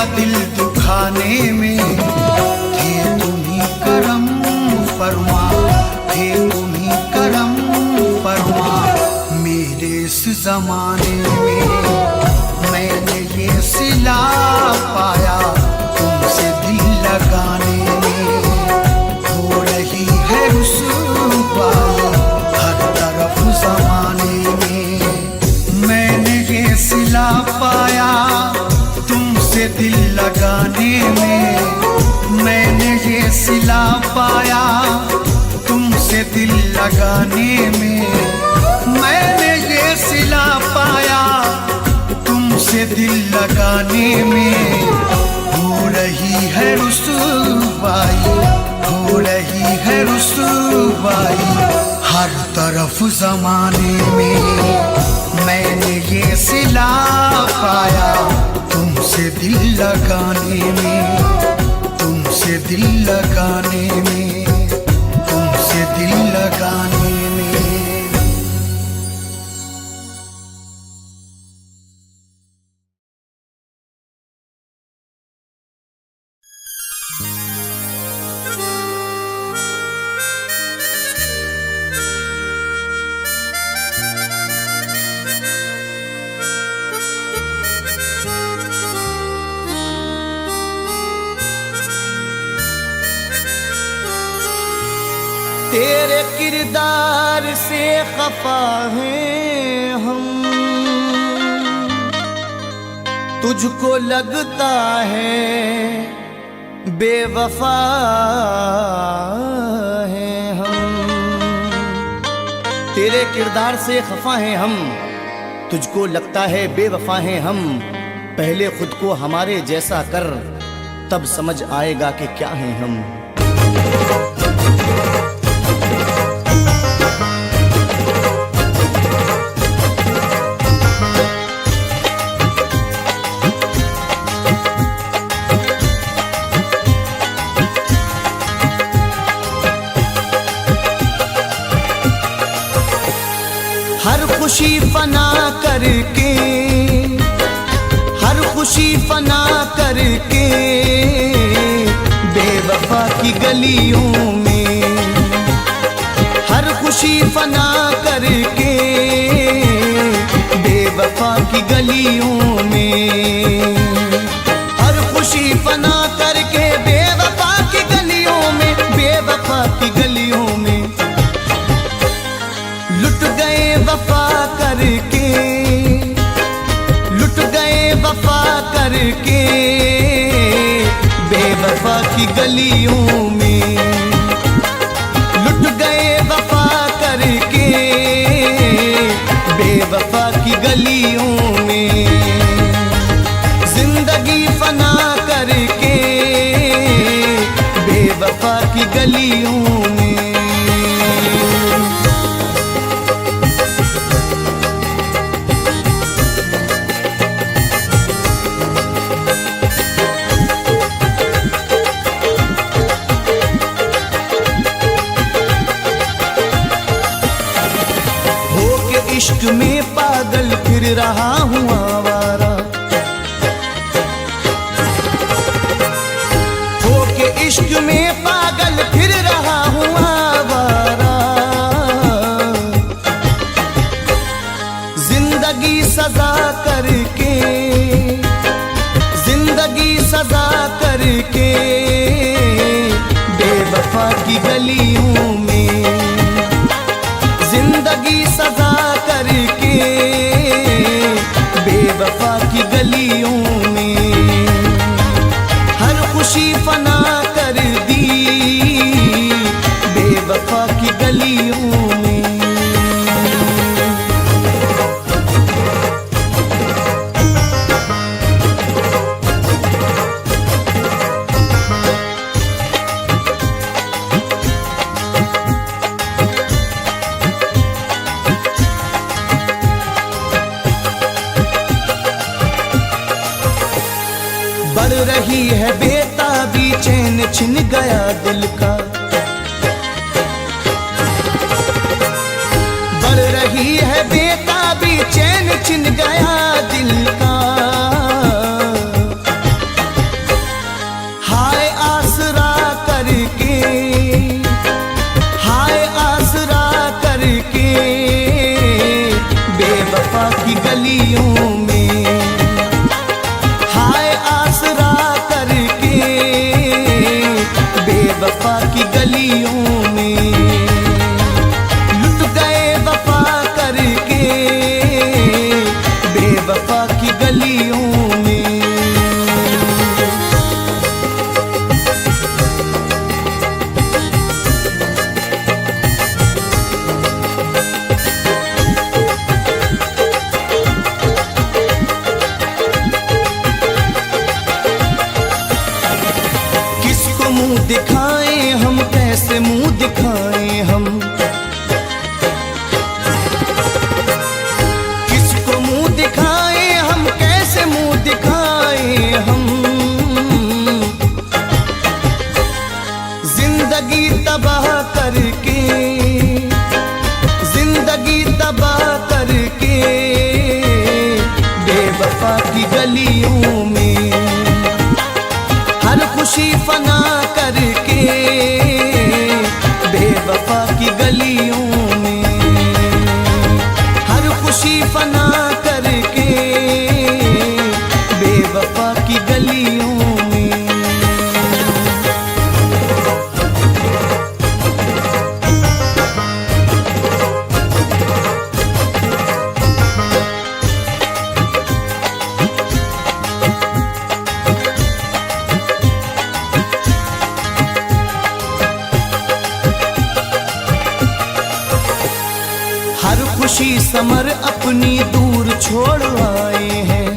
दिल दुखाने में थे तुम्ही करम फरमा, थे तुम्ही करम फरमा मेरे इस जमाने में। मैंने ये सिला पाया तुमसे दिल लगाने में, हो रही है रुसवाई हर तरफ जमाने में। मैंने ये सिला पाया तुमसे दिल लगाने में, मैंने ये सिला पाया तुमसे दिल लगाने में। मैंने ये सिला पाया तुमसे दिल लगाने में, हो रही है रुसवाई, हो रही है रुसवाई हर तरफ जमाने में। मैंने ये सिला पाया तुमसे दिल लगाने में, तुमसे दिल लगाने में, तुमसे दिल लगाने में। तेरे किरदार से खफा हैं हम, तुझको लगता है बेवफा हैं हम। तेरे किरदार से खफा हैं हम, तुझको लगता है बेवफा हैं हम। पहले खुद को हमारे जैसा कर, तब समझ आएगा कि क्या हैं हम। हर खुशी फना करके, हर खुशी फना करके बेवफा की गलियों में, हर खुशी फना करके बेवफा की गलियों में, हर खुशी फना करके बेवफा की गलियों में, बेवफा की गलियों में लुट गए वफा करके, लुट गए वफा करके बेवफा की गलियों में, लुट गए वफा करके बेवफा की गलियों में। जिंदगी फना करके बेवफा की गलियों में। इश्क में पागल फिर रहा हूँ आवारा, होके इश्क में पागल फिर रहा हूँ आवारा। जिंदगी सजा करके, गलियों में, जिंदगी सजा करके बेवफा की गलियों में, हर खुशी फना कर दी बेवफा की गलियों में। बढ़ रही है बेताबी, चैन छिन गया दिल का, बढ़ रही है बेताबी, चैन छिन गया दिल का। हाय आसरा करके, हाय आसरा करके बेवफा की गलियों में, हाय आसरा करके बेवफा की गलियों में, लुट गए वफा करके बेवफा की गलियों में। किसको मुंह दिखाएं हम, कैसे मुंह दिखाएं हम, किसको मुंह दिखाएं हम, कैसे मुंह दिखाएं हम। जिंदगी तबाह करके, जिंदगी तबाह करके बेवफा की गलियों में, हर खुशी फना करके बेवफा की गलियों में, हर खुशी फना करके बेवफा की गलियों में। हर खुशी समर अपनी दूर छोड़ आए हैं,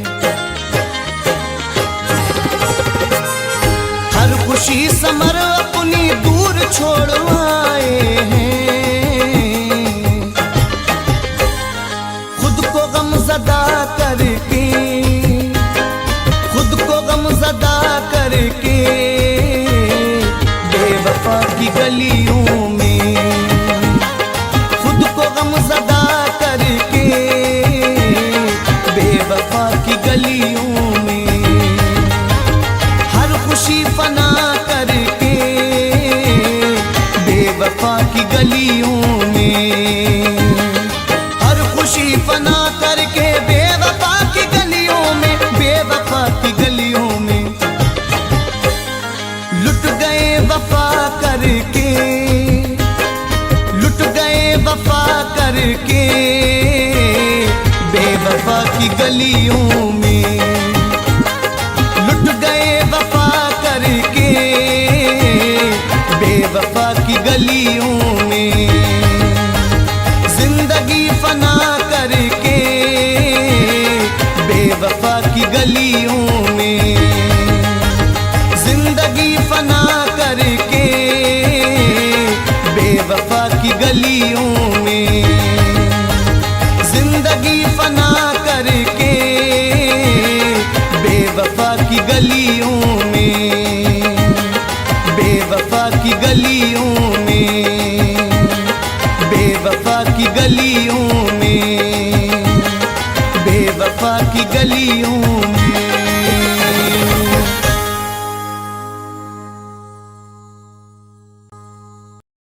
हर खुशी समर अपनी दूर छोड़ आए हैं। खुद को गमज़दा करके, खुद को गमज़दा करके बेवफा की गलियों में, खुद को गमज़दा करके बेवफा की गलियों में, हर खुशी फना करके बेवफा की गलियों में, हर खुशी फना करके बेवफा की गलियों में, बेवफा की गलियों में लुट गए वफा करके, लुट गए वफा करके बेवफा की गलियों में, लुट गए वफा करके बेवफा की गलियों में। जिंदगी फना करके बेवफा की गलियों में, जिंदगी फना करके बेवफा की गलियों में, जिंदगी फना करके बेवफा की गलियों में, बेवफा की गलियों में, बेवफा की गलियों में, बेवफा की गलियों